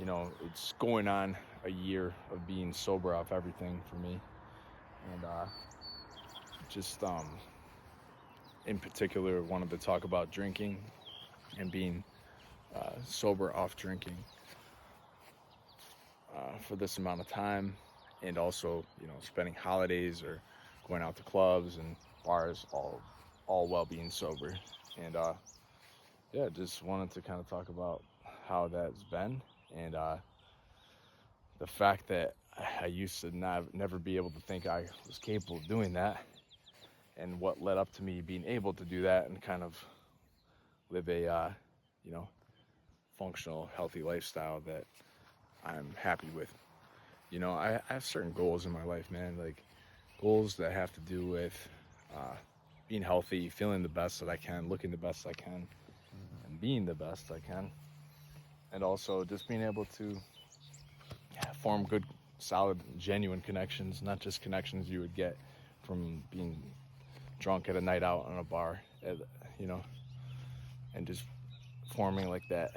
It's going on a year of being sober off everything for me. And just in particular, wanted to talk about drinking and being sober off drinking for this amount of time. And also, spending holidays or going out to clubs and bars all while being sober. And just wanted to kind of talk about how that's been, and the fact that I used to never be able to think I was capable of doing that, and what led up to me being able to do that and kind of live a functional, healthy lifestyle that I'm happy with. I have certain goals in my life, man, like goals that have to do with being healthy, feeling the best that I can, looking the best I can, and being the best I can. And also just being able to form good, solid, genuine connections, not just connections you would get from being drunk at a night out on a bar, and just forming like that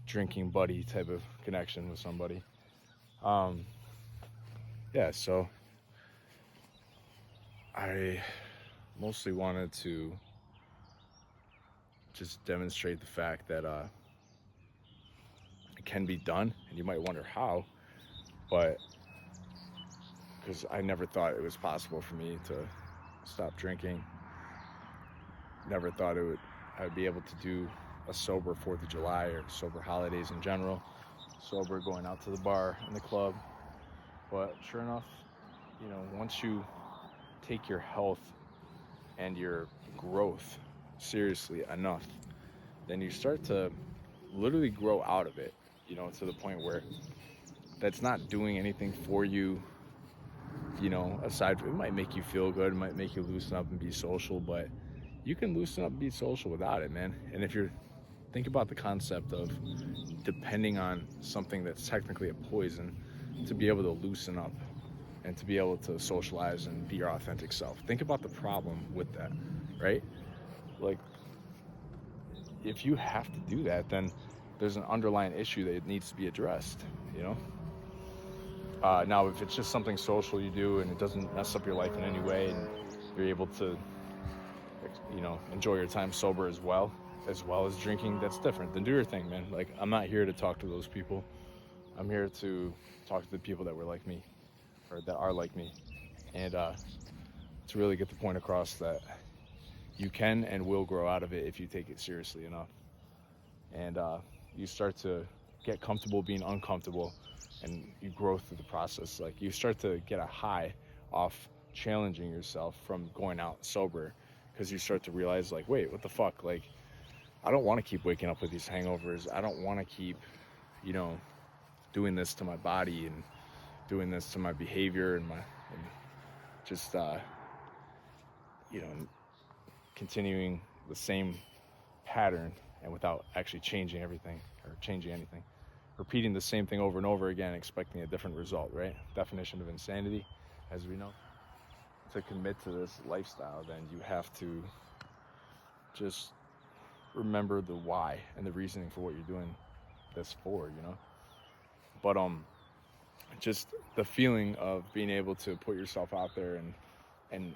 drinking buddy type of connection with somebody. So I mostly wanted to just demonstrate the fact that it can be done, and you might wonder how, but because I never thought it was possible for me to stop drinking. Never thought I'd be able to do a sober 4th of July or sober holidays in general, sober going out to the bar and the club. But sure enough, once you take your health and your growth seriously enough, then you start to literally grow out of it, to the point where that's not doing anything for you, aside from, it might make you feel good, it might make you loosen up and be social, but you can loosen up and be social without it, man. And if you're, think about the concept of depending on something that's technically a poison to be able to loosen up and to be able to socialize and be your authentic self. Think about the problem with that, right? Like, if you have to do that, then there's an underlying issue that needs to be addressed, Now, if it's just something social you do and it doesn't mess up your life in any way, and you're able to, enjoy your time sober as well as drinking, that's different. Then do your thing, man. Like, I'm not here to talk to those people. I'm here to talk to the people that were like me, or that are like me, and to really get the point across that you can and will grow out of it if you take it seriously enough. And you start to get comfortable being uncomfortable, and you grow through the process. Like, you start to get a high off challenging yourself from going out sober, because you start to realize, like, wait, what the fuck? Like, I don't want to keep waking up with these hangovers. I don't want to keep, doing this to my body and doing this to my behavior and just, continuing the same pattern, and without actually changing everything or changing anything. Repeating the same thing over and over again, expecting a different result, right? Definition of insanity, as we know. To commit to this lifestyle, then you have to just remember the why and the reasoning for what you're doing this for, But just the feeling of being able to put yourself out there and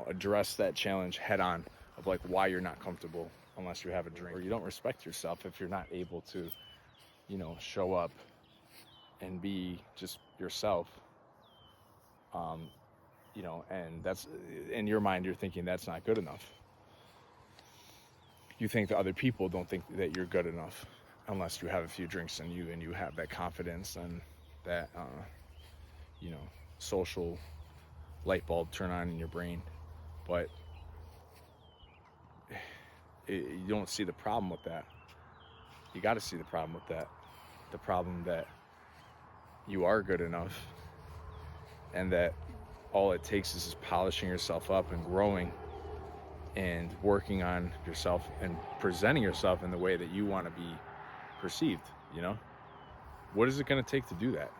address that challenge head on, of like why you're not comfortable unless you have a drink, or you don't respect yourself if you're not able to, show up and be just yourself. And that's, in your mind, you're thinking that's not good enough. You think that other people don't think that you're good enough unless you have a few drinks in you and you have that confidence and that, social light bulb turn on in your brain. But you don't see the problem with that. You got to see the problem with that. The problem that you are good enough, and that all it takes is just polishing yourself up and growing and working on yourself and presenting yourself in the way that you want to be perceived, What is it going to take to do that?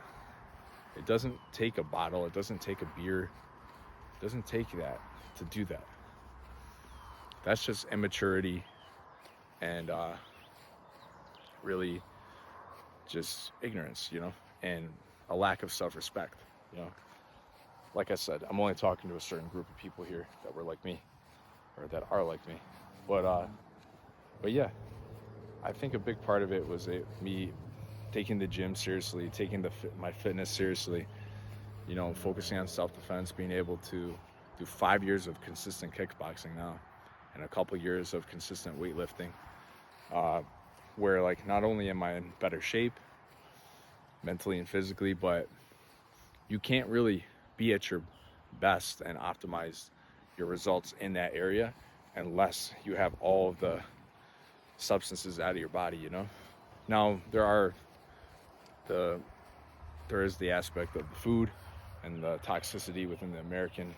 It doesn't take a bottle. It doesn't take a beer. It doesn't take that to do that. That's just immaturity and really just ignorance, you know, and a lack of self-respect, you know. Like I said, I'm only talking to a certain group of people here that were like me, or that are like me. But yeah, I think a big part of it was me taking the gym seriously, taking my fitness seriously, you know, focusing on self-defense, being able to do 5 years of consistent kickboxing now, and a couple years of consistent weightlifting, where like not only am I in better shape mentally and physically, but you can't really be at your best and optimize your results in that area unless you have all of the substances out of your body, you know. Now there is the aspect of the food and the toxicity within the American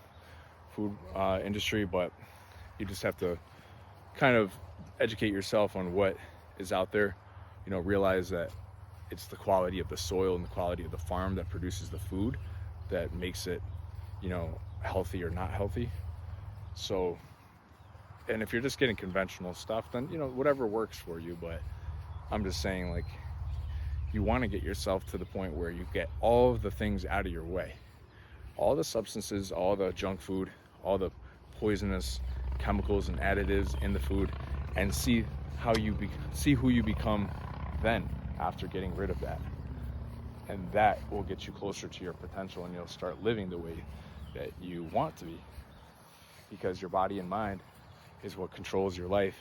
food industry, but you just have to kind of educate yourself on what is out there, you know, realize that it's the quality of the soil and the quality of the farm that produces the food that makes it, you know, healthy or not healthy. So, and if you're just getting conventional stuff, then, you know, whatever works for you. But I'm just saying, like, you want to get yourself to the point where you get all of the things out of your way, all the substances, all the junk food, all the poisonous chemicals and additives in the food, and see see who you become then after getting rid of that. And that will get you closer to your potential, and you'll start living the way that you want to be, because your body and mind is what controls your life,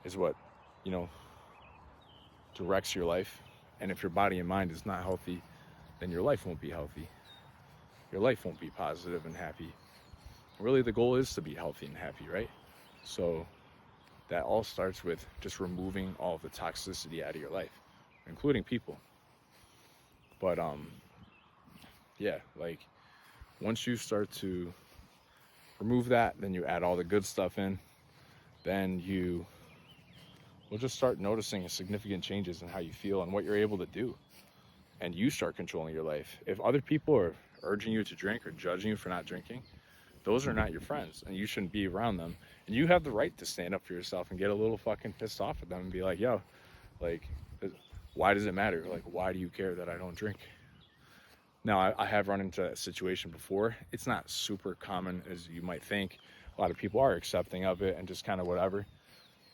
is what, you know, directs your life. And if your body and mind is not healthy, then your life won't be healthy. Your life won't be positive and happy. Really, the goal is to be healthy and happy, right? So that all starts with just removing all of the toxicity out of your life, including people. But yeah, like, once you start to remove that, then you add all the good stuff in, then you will just start noticing significant changes in how you feel and what you're able to do. And you start controlling your life. If other people are urging you to drink or judging you for not drinking, those are not your friends, and you shouldn't be around them. And you have the right to stand up for yourself and get a little fucking pissed off at them and be like, yo, like, why does it matter? Like, why do you care that I don't drink? Now, I have run into that situation before. It's not super common as you might think. A lot of people are accepting of it and just kind of whatever,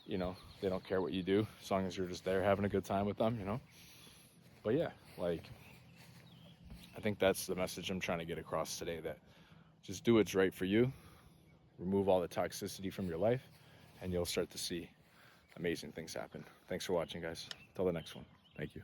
you know, they don't care what you do as long as you're just there having a good time with them, you know. But yeah, like, I think that's the message I'm trying to get across today, that just do what's right for you, remove all the toxicity from your life, and you'll start to see amazing things happen. Thanks for watching, guys. Till the next one. Thank you.